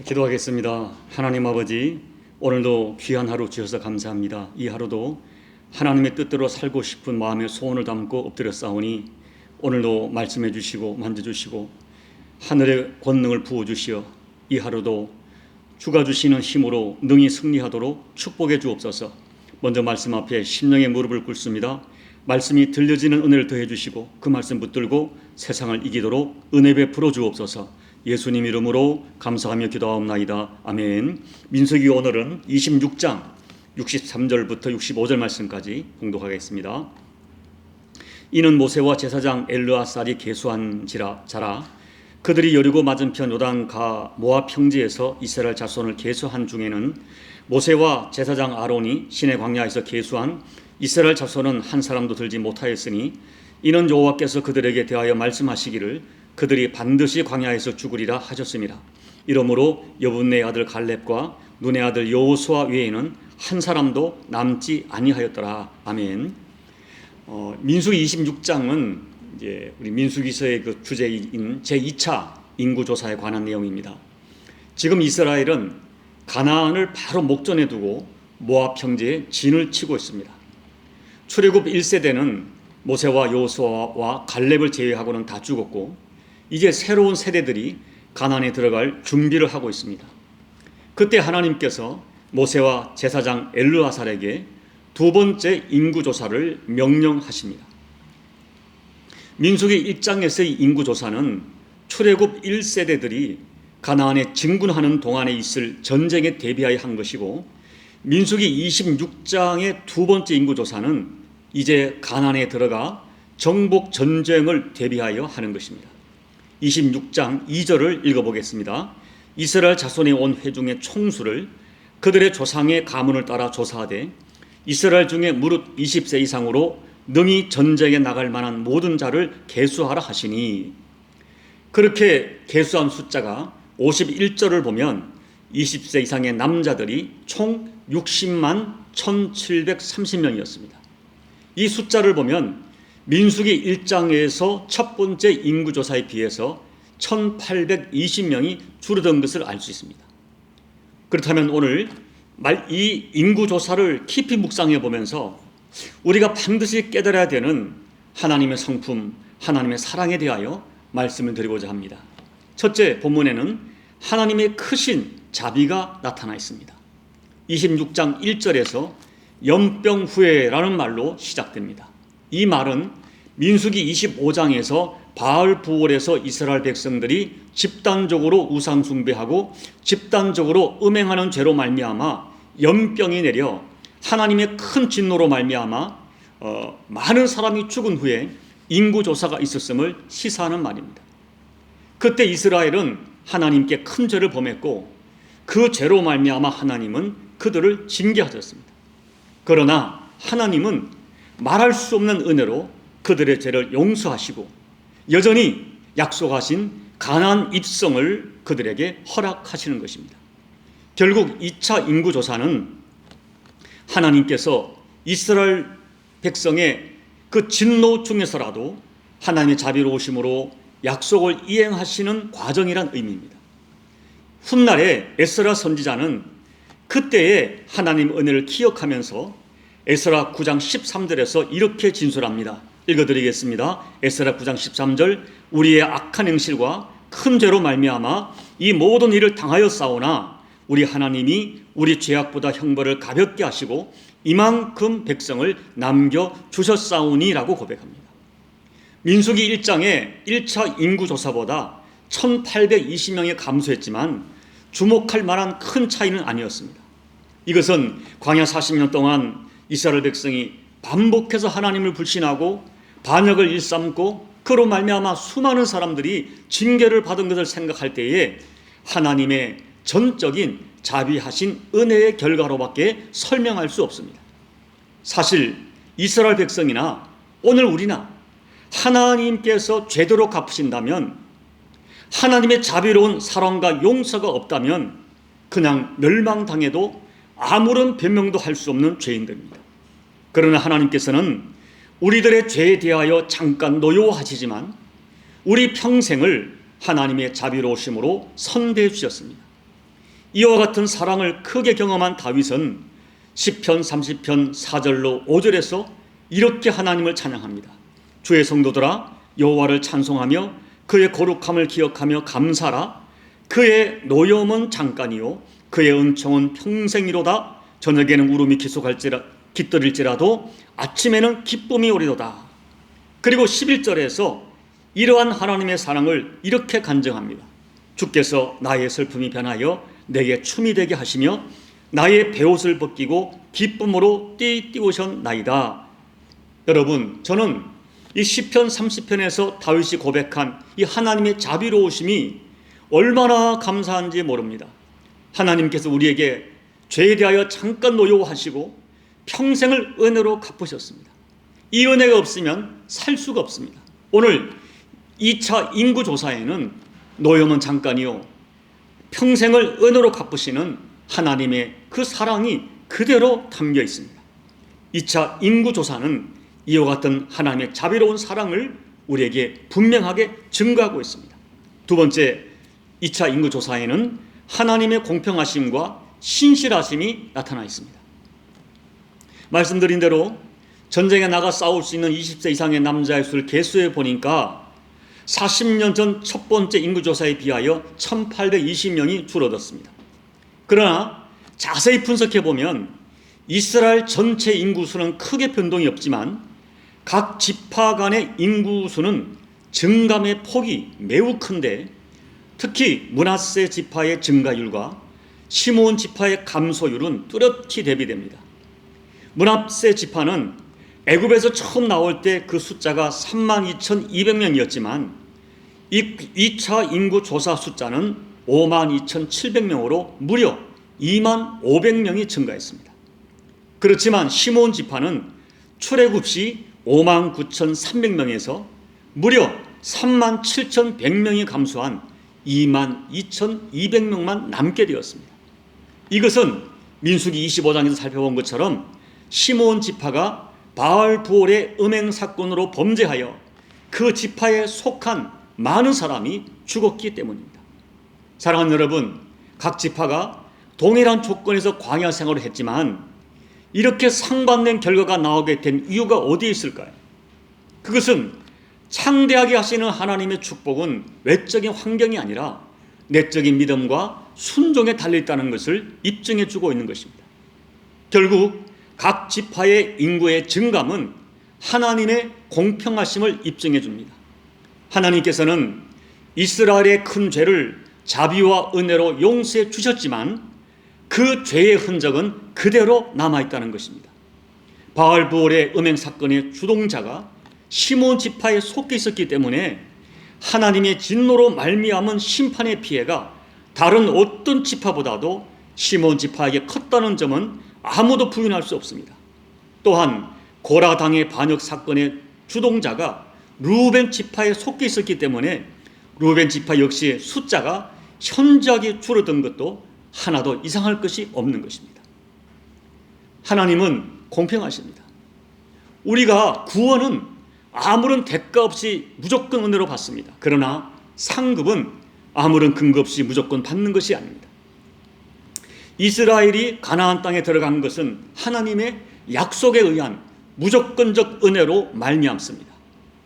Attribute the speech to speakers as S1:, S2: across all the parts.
S1: 기도하겠습니다. 하나님 아버지, 오늘도 귀한 하루 주셔서 감사합니다. 이 하루도 하나님의 뜻대로 살고 싶은 마음의 소원을 담고 엎드려 싸우니 오늘도 말씀해 주시고 만져주시고 하늘의 권능을 부어주시어 이 하루도 주가 주시는 힘으로 능히 승리하도록 축복해 주옵소서. 먼저 말씀 앞에 심령의 무릎을 꿇습니다. 말씀이 들려지는 은혜를 더해 주시고 그 말씀 붙들고 세상을 이기도록 은혜 베풀어 주옵소서. 예수님 이름으로 감사하며 기도하옵나이다. 아멘. 민수기 오늘은 26장 63절부터 65절 말씀까지 봉독하겠습니다. 이는 모세와 제사장 엘르아살이 계수한 자라. 그들이 여리고 맞은편 요단가 모압 평지에서 이스라엘 자손을 계수한 중에는 모세와 제사장 아론이 시내 광야에서 계수한 이스라엘 자손은 한 사람도 들지 못하였으니 이는 여호와께서 그들에게 대하여 말씀하시기를 그들이 반드시 광야에서 죽으리라 하셨습니다. 이러므로 여분네의 아들 갈렙과 눈의 아들 여호수아 외에는 한 사람도 남지 아니하였더라. 아멘. 민수기 26장은 이제 우리 민수기서의 그 주제인 제2차 인구조사에 관한 내용입니다. 지금 이스라엘은 가나안을 바로 목전에 두고 모압 평지에 진을 치고 있습니다. 출애굽 1세대는 모세와 여호수아와 갈렙을 제외하고는 다 죽었고 이제 새로운 세대들이 가나안에 들어갈 준비를 하고 있습니다. 그때 하나님께서 모세와 제사장 엘르아살에게 두 번째 인구조사를 명령하십니다. 민수기 1장에서의 인구조사는 출애굽 1세대들이 가나안에 진군하는 동안에 있을 전쟁에 대비하여 한 것이고 민수기 26장의 두 번째 인구조사는 이제 가나안에 들어가 정복 전쟁을 대비하여 하는 것입니다. 26장 2절을 읽어보겠습니다. 이스라엘 자손이 온 회중의 총수를 그들의 조상의 가문을 따라 조사하되 이스라엘 중에 무릇 20세 이상으로 능히 전쟁에 나갈 만한 모든 자를 계수하라 하시니 그렇게 계수한 숫자가 51절을 보면 20세 이상의 남자들이 총 60만 1730명이었습니다. 이 숫자를 보면 민수기 1장에서 첫 번째 인구조사에 비해서 1820명이 줄어든 것을 알 수 있습니다. 그렇다면 오늘 이 인구조사를 깊이 묵상해 보면서 우리가 반드시 깨달아야 되는 하나님의 성품, 하나님의 사랑에 대하여 말씀을 드리고자 합니다. 첫째, 본문에는 하나님의 크신 자비가 나타나 있습니다. 26장 1절에서 연병후회라는 말로 시작됩니다. 이 말은 민수기 25장에서 바알부올에서 이스라엘 백성들이 집단적으로 우상 숭배하고 집단적으로 음행하는 죄로 말미암아 연병이 내려 하나님의 큰 진노로 말미암아 많은 사람이 죽은 후에 인구조사가 있었음을 시사하는 말입니다. 그때 이스라엘은 하나님께 큰 죄를 범했고 그 죄로 말미암아 하나님은 그들을 징계하셨습니다. 그러나 하나님은 말할 수 없는 은혜로 그들의 죄를 용서하시고 여전히 약속하신 가나안 입성을 그들에게 허락하시는 것입니다. 결국 2차 인구조사는 하나님께서 이스라엘 백성의 그 진노 중에서라도 하나님의 자비로우심으로 약속을 이행하시는 과정이란 의미입니다. 훗날에 에스라 선지자는 그때의 하나님 은혜를 기억하면서 에스라 9장 13절에서 이렇게 진술합니다. 읽어드리겠습니다. 에스라 9장 13절 우리의 악한 행실과 큰 죄로 말미암아 이 모든 일을 당하였사오나 우리 하나님이 우리 죄악보다 형벌을 가볍게 하시고 이만큼 백성을 남겨주셨사오니라고 고백합니다. 민수기 1장의 1차 인구조사보다 1820명이 감소했지만 주목할 만한 큰 차이는 아니었습니다. 이것은 광야 40년 동안 이스라엘 백성이 반복해서 하나님을 불신하고 반역을 일삼고 그로 말미암아 수많은 사람들이 징계를 받은 것을 생각할 때에 하나님의 전적인 자비하신 은혜의 결과로밖에 설명할 수 없습니다. 사실 이스라엘 백성이나 오늘 우리나 하나님께서 제대로 갚으신다면 하나님의 자비로운 사랑과 용서가 없다면 그냥 멸망당해도 아무런 변명도 할 수 없는 죄인들입니다. 그러나 하나님께서는 우리들의 죄에 대하여 잠깐 노여워하시지만 우리 평생을 하나님의 자비로우심으로 선대해 주셨습니다. 이와 같은 사랑을 크게 경험한 다윗은 시편 30편 4절로 5절에서 이렇게 하나님을 찬양합니다. 주의 성도들아 여호와를 찬송하며 그의 거룩함을 기억하며 감사하라. 그의 노여움은 잠깐이요 그의 은총은 평생이로다. 저녁에는 울음이 깃들일지라도 아침에는 기쁨이 오리로다. 그리고 11절에서 이러한 하나님의 사랑을 이렇게 간증합니다. 주께서 나의 슬픔이 변하여 내게 춤이 되게 하시며 나의 베옷을 벗기고 기쁨으로 띠띠우셨나이다. 여러분, 저는 이 시편 30편에서 다윗이 고백한 이 하나님의 자비로우심이 얼마나 감사한지 모릅니다. 하나님께서 우리에게 죄에 대하여 잠깐 노여워하시고 평생을 은혜로 갚으셨습니다. 이 은혜가 없으면 살 수가 없습니다. 오늘 2차 인구조사에는 노여움은 잠깐이요 평생을 은혜로 갚으시는 하나님의 그 사랑이 그대로 담겨 있습니다. 2차 인구조사는 이와 같은 하나님의 자비로운 사랑을 우리에게 분명하게 증거하고 있습니다. 두 번째, 2차 인구조사에는 하나님의 공평하심과 신실하심이 나타나 있습니다. 말씀드린 대로 전쟁에 나가 싸울 수 있는 20세 이상의 남자의 수를 계수해 보니까 40년 전 첫 번째 인구조사에 비하여 1820명이 줄어들었습니다. 그러나 자세히 분석해 보면 이스라엘 전체 인구수는 크게 변동이 없지만 각 지파 간의 인구수는 증감의 폭이 매우 큰데 특히 므낫세 지파의 증가율과 시므온 지파의 감소율은 뚜렷이 대비됩니다. 므낫세 지파는 애굽에서 처음 나올 때 그 숫자가 32,200명이었지만 이 2차 인구 조사 숫자는 52,700명으로 무려 25,500명이 증가했습니다. 그렇지만 시므온 지파는 출애굽 시 59,300명에서 무려 37,100명이 감소한 22,200명만 남게 되었습니다. 이것은 민수기 25장에서 살펴본 것처럼 시므온 지파가 바알부올의 음행 사건으로 범죄하여 그 지파에 속한 많은 사람이 죽었기 때문입니다. 사랑하는 여러분, 각 지파가 동일한 조건에서 광야 생활을 했지만 이렇게 상반된 결과가 나오게 된 이유가 어디에 있을까요? 그것은 창대하게 하시는 하나님의 축복은 외적인 환경이 아니라 내적인 믿음과 순종에 달려있다는 것을 입증해 주고 있는 것입니다. 결국 각 지파의 인구의 증감은 하나님의 공평하심을 입증해 줍니다. 하나님께서는 이스라엘의 큰 죄를 자비와 은혜로 용서해 주셨지만 그 죄의 흔적은 그대로 남아있다는 것입니다. 바알부올의 음행 사건의 주동자가 시므온 지파에 속해 있었기 때문에 하나님의 진노로 말미암은 심판의 피해가 다른 어떤 지파보다도 시므온 지파에게 컸다는 점은 아무도 부인할 수 없습니다. 또한 고라당의 반역 사건의 주동자가 르우벤 지파에 속해 있었기 때문에 르우벤 지파 역시 숫자가 현저하게 줄어든 것도 하나도 이상할 것이 없는 것입니다. 하나님은 공평하십니다. 우리가 구원은 아무런 대가 없이 무조건 은혜로 받습니다. 그러나 상급은 아무런 근거 없이 무조건 받는 것이 아닙니다. 이스라엘이 가나안 땅에 들어간 것은 하나님의 약속에 의한 무조건적 은혜로 말미암습니다.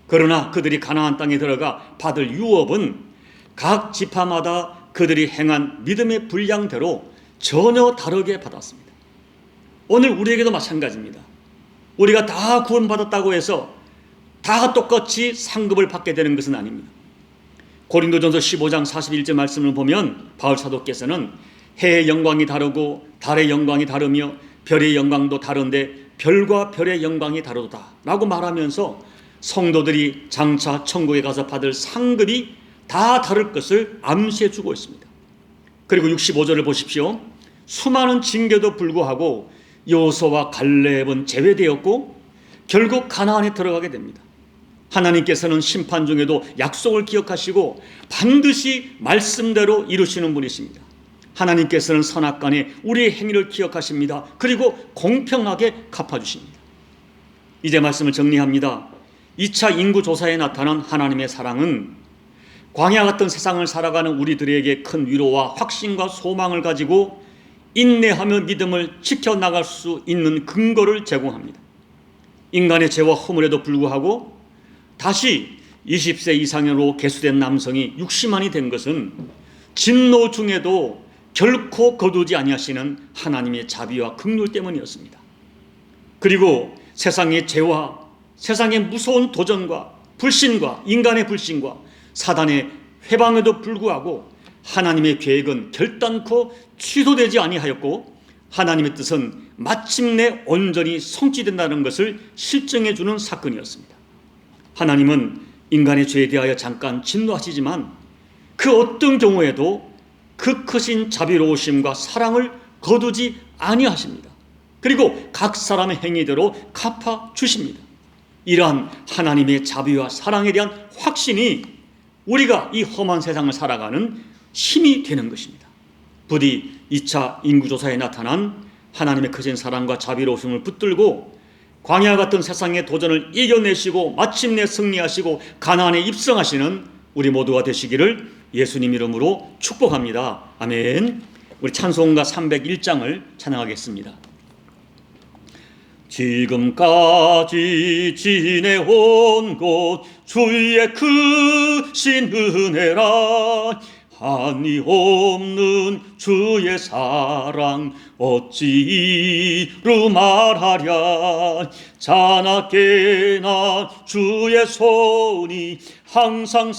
S1: 그러나 그들이 가나안 땅에 들어가 받을 유업은 각 지파마다 그들이 행한 믿음의 분량대로 전혀 다르게 받았습니다. 오늘 우리에게도 마찬가지입니다. 우리가 다 구원받았다고 해서 다 똑같이 상급을 받게 되는 것은 아닙니다. 고린도전서 15장 41절 말씀을 보면 바울 사도께서는 해의 영광이 다르고 달의 영광이 다르며 별의 영광도 다른데 별과 별의 영광이 다르다 라고 말하면서 성도들이 장차 천국에 가서 받을 상급이 다 다를 것을 암시해 주고 있습니다. 그리고 65절을 보십시오. 수많은 징계도 불구하고 여호수아와 갈렙은 제외되었고 결국 가나안에 들어가게 됩니다. 하나님께서는 심판 중에도 약속을 기억하시고 반드시 말씀대로 이루시는 분이십니다. 하나님께서는 선악간에 우리의 행위를 기억하십니다. 그리고 공평하게 갚아주십니다. 이제 말씀을 정리합니다. 2차 인구조사에 나타난 하나님의 사랑은 광야 같은 세상을 살아가는 우리들에게 큰 위로와 확신과 소망을 가지고 인내하며 믿음을 지켜나갈 수 있는 근거를 제공합니다. 인간의 죄와 허물에도 불구하고 다시 20세 이상으로 계수된 남성이 육신만이 된 것은 진노 중에도 결코 거두지 아니하시는 하나님의 자비와 긍휼 때문이었습니다. 그리고 세상의 죄와 세상의 무서운 도전과 불신과 인간의 불신과 사단의 회방에도 불구하고 하나님의 계획은 결단코 취소되지 아니하였고 하나님의 뜻은 마침내 온전히 성취된다는 것을 실증해 주는 사건이었습니다. 하나님은 인간의 죄에 대하여 잠깐 진노하시지만 그 어떤 경우에도 그 크신 자비로우심과 사랑을 거두지 아니하십니다. 그리고 각 사람의 행위대로 갚아 주십니다. 이러한 하나님의 자비와 사랑에 대한 확신이 우리가 이 험한 세상을 살아가는 힘이 되는 것입니다. 부디 2차 인구조사에 나타난 하나님의 크신 사랑과 자비로우심을 붙들고 광야 같은 세상의 도전을 이겨내시고 마침내 승리하시고 가나안에 입성하시는 우리 모두가 되시기를 예수님 이름으로 축복합니다. 아멘. 우리 찬송가 301장을 찬양하겠습니다. 지금까지 지내온 곳 주의 크신 은혜라 한이 없는 주의 사랑 어찌 이루 말하랴 자나깨나 주의 손이 항상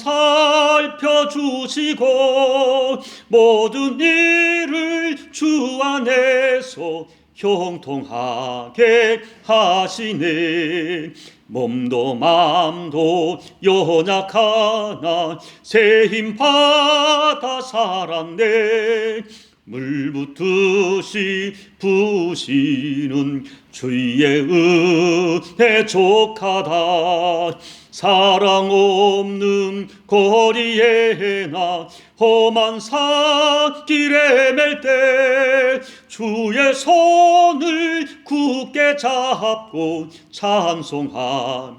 S1: 살펴주시고 모든 일을 주 안에서 형통하게 하시네 몸도 마음도 연약하나 새 힘 받아 살았네 물 붓듯이 부시는 주의 은혜 족하다 사랑 없는 거리에 나 험한 산길에 맬 때 주의 손을 굳게 잡고 찬송하며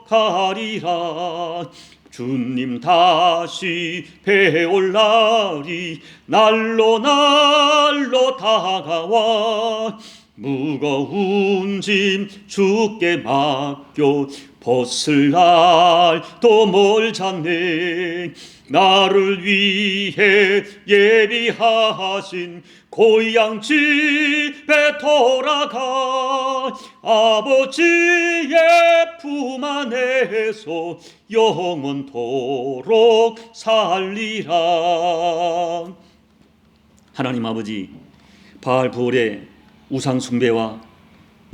S1: 가리라 주님 다시 배올 날이 날로 다가와 무거운 짐 주께 맡겨 벗을 날도 멀잖네 나를 위해 예비하신 고향 집에 돌아가 아버지의 품 안에서 영원토록 살리라. 하나님 아버지, 바알부올의 우상 숭배와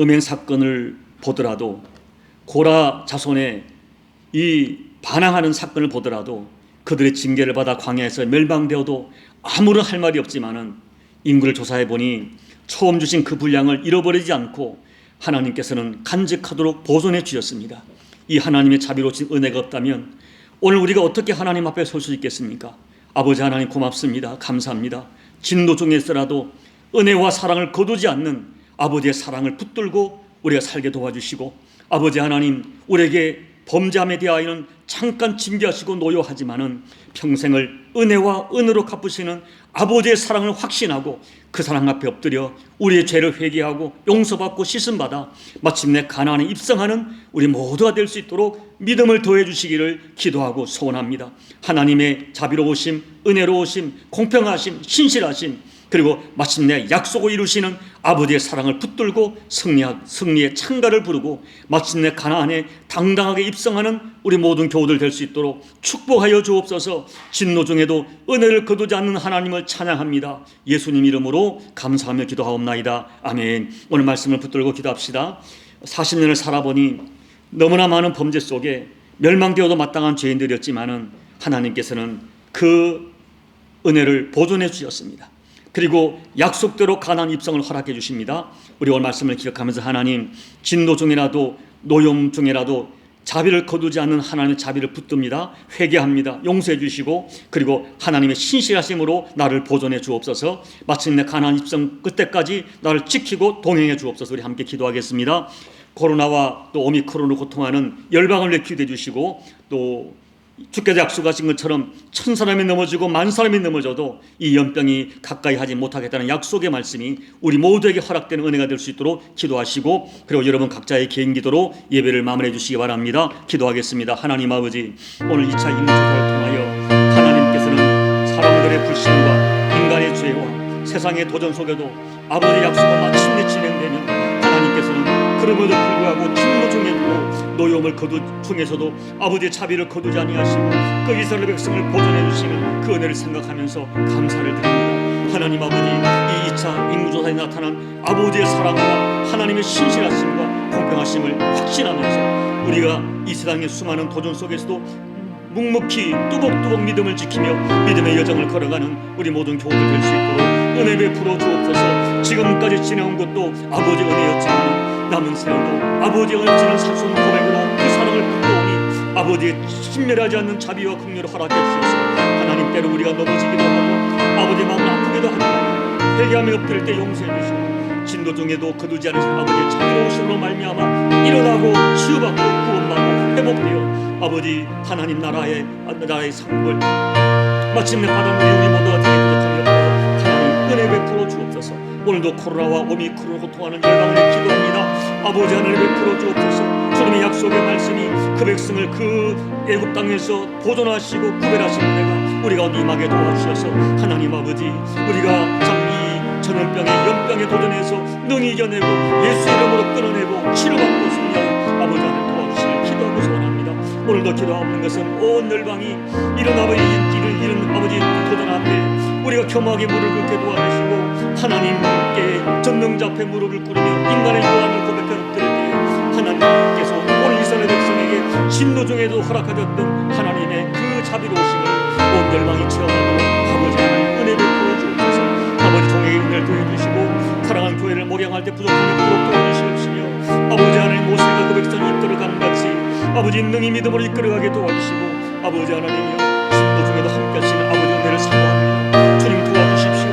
S1: 음행 사건을 보더라도 고라 자손의 이 반항하는 사건을 보더라도 그들의 징계를 받아 광야에서 멸망되어도 아무런 할 말이 없지만은 인구를 조사해 보니 처음 주신 그 분량을 잃어버리지 않고 하나님께서는 간직하도록 보존해 주셨습니다. 이 하나님의 자비로우신 은혜가 없다면 오늘 우리가 어떻게 하나님 앞에 설 수 있겠습니까? 아버지 하나님 고맙습니다. 감사합니다. 진노 중에서라도 은혜와 사랑을 거두지 않는 아버지의 사랑을 붙들고 우리가 살게 도와주시고 아버지 하나님 우리에게 범죄함에 대하여는 잠깐 징계하시고 노여하지만은 평생을 은혜와 은혜로 갚으시는 아버지의 사랑을 확신하고 그 사랑 앞에 엎드려 우리의 죄를 회개하고 용서받고 씻음받아 마침내 가나안에 입성하는 우리 모두가 될 수 있도록 믿음을 더해 주시기를 기도하고 소원합니다. 하나님의 자비로우심, 은혜로우심, 공평하심, 신실하심 그리고 마침내 약속을 이루시는 아버지의 사랑을 붙들고 승리의 창가를 부르고 마침내 가나안에 당당하게 입성하는 우리 모든 교우들 될 수 있도록 축복하여 주옵소서. 진노 중에도 은혜를 거두지 않는 하나님을 찬양합니다. 예수님 이름으로 감사하며 기도하옵나이다. 아멘. 오늘 말씀을 붙들고 기도합시다. 40년을 살아보니 너무나 많은 범죄 속에 멸망되어도 마땅한 죄인들이었지만은 하나님께서는 그 은혜를 보존해 주셨습니다. 그리고 약속대로 가나안 입성을 허락해 주십니다. 우리 오늘 말씀을 기억하면서 하나님 진노 중이라도 노염 중이라도 자비를 거두지 않는 하나님의 자비를 붙듭니다. 회개합니다. 용서해 주시고 그리고 하나님의 신실하심으로 나를 보존해 주옵소서. 마침내 가나안 입성 끝때까지 나를 지키고 동행해 주옵소서. 우리 함께 기도하겠습니다. 코로나와 또 오미크론으로 고통하는 열방을 기도해 주시고 또 주께서 약속하신 것처럼 1000사람이 넘어지고 10,000사람이 넘어져도 이 연병이 가까이 하지 못하겠다는 약속의 말씀이 우리 모두에게 허락되는 은혜가 될 수 있도록 기도하시고, 그리고 여러분 각자의 개인 기도로 예배를 마무리해 주시기 바랍니다. 기도하겠습니다. 하나님 아버지, 오늘 2차 임무조사를 통하여 하나님께서는 사람들의 불신과 인간의 죄와 세상의 도전 속에도 아버지의 약속은 마침내 진행되며, 하나님께서는 그럼에도 불구하고 진노 중에도 노여움을 중에서도 아버지의 자비를 거두지 아니하시고 그 이스라엘 백성을 보존해 주시는 그 은혜를 생각하면서 감사를 드립니다. 하나님 아버지, 이 2차 인구조사에 나타난 아버지의 사랑과 하나님의 신실하심과 공평하심을 확신하면서 우리가 이 세상의 수많은 도전 속에서도 묵묵히 뚜벅뚜벅 믿음을 지키며 믿음의 여정을 걸어가는 우리 모든 교우들 될 수 있도록 은혜 베풀어 주옵소서. 지금까지 지내온 것도 아버지의 은혜였지만 남은 세월도 아버지의 얼지는 살수없는 고백으로 그 사랑을 붙들오니 아버지의 신멸하지 않는 자비와 긍휼을 허락해 주셔서 하나님, 때로 우리가 넘어지기도 하고 아버지의 마음을 아프기도 하지만 회개하며 엎드릴 때 용서해 주시고 진도 중에도 거두지 않으신 아버지의 자비로우심으로 말미암아 일어나고 치유받고 구원받고 회복되어 아버지 하나님 나라의 상급을 마침내 받은 우리 모두가 되게 부탁하며 하나님 은혜 베풀어 주옵소서. 오늘도 코로나와 오미크론을 호통하는 열방을 기도합니다. 아버지 하나님 베풀어 주옵소서. 주님의 약속의 말씀이 그 백성을 그 애굽 땅에서 보존하시고 구별하시는 내가 우리가 임하게 도와주셔서 하나님 아버지, 우리가 이 전염병의 연병에 도전해서 능히 이겨내고 예수 이름으로 끊어내고 치료받고 승리하는 아버지 하나님 도와주시길 기도하고 소원합니다. 오늘도 기도하는 것은 온 열방이 이런 아버지의 인기를 이런 아버지의 도전하는데 우리가 겸허하게 무릎을 꿇게 도와주시고 하나님께 전능자 앞에 무릎을 꿇으며 인간의 요한을 고백하는 때 하나님께서 오늘 이스라엘 백성에게 진노 중에도 허락하셨던 하나님의 그 자비로우심을 온 열방이 체험하도록 아버지 하나님 은혜 베풀어 주옵소서. 아버지 종에게 은혜를 도와주시고 사랑하는 교회를 목양할 때 부족함을 부족 도와주시옵시며 아버지 하나님 모세가 그 백성이 이끌어가는 같이 아버지 능히 믿음으로 이끌어가게 도와주시고 아버지 하나님이여 진노 중에도 함께 하시는 아버지 은혜를 사모합니다. 주님 도와주십시오.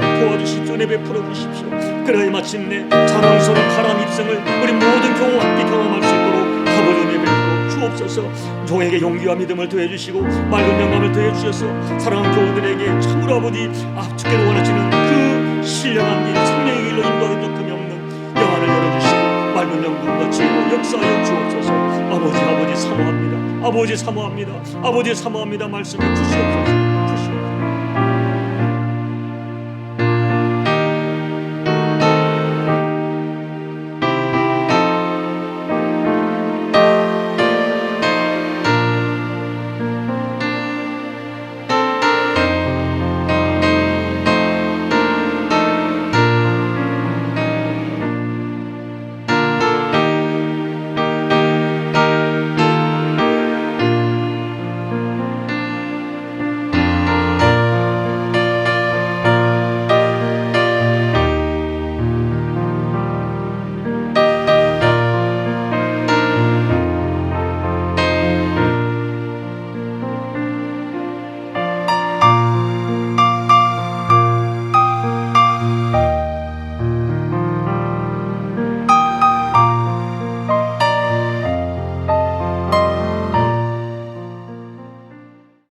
S1: 은혜 베풀어 주십시오. 그래야 마침내 자랑스러운 가람 입성을 우리 모든 교우와 함께 경험할 수 있도록 아버지 은혜 베풀어 주옵소서. 종에게 용기와 믿음을 더해주시고 맑은 영감을 더해주셔서 사랑하는 교우들에게 참으로 아버지 주께로 원하시는 그 신령한 길 생명의 길로 인도하는 조금이 없는 영안을 열어주시고 맑은 영감과 지혜로 역사하여 주옵소서. 아버지 사모합니다. 아버지 사모합니다. 말씀해 주시옵소서.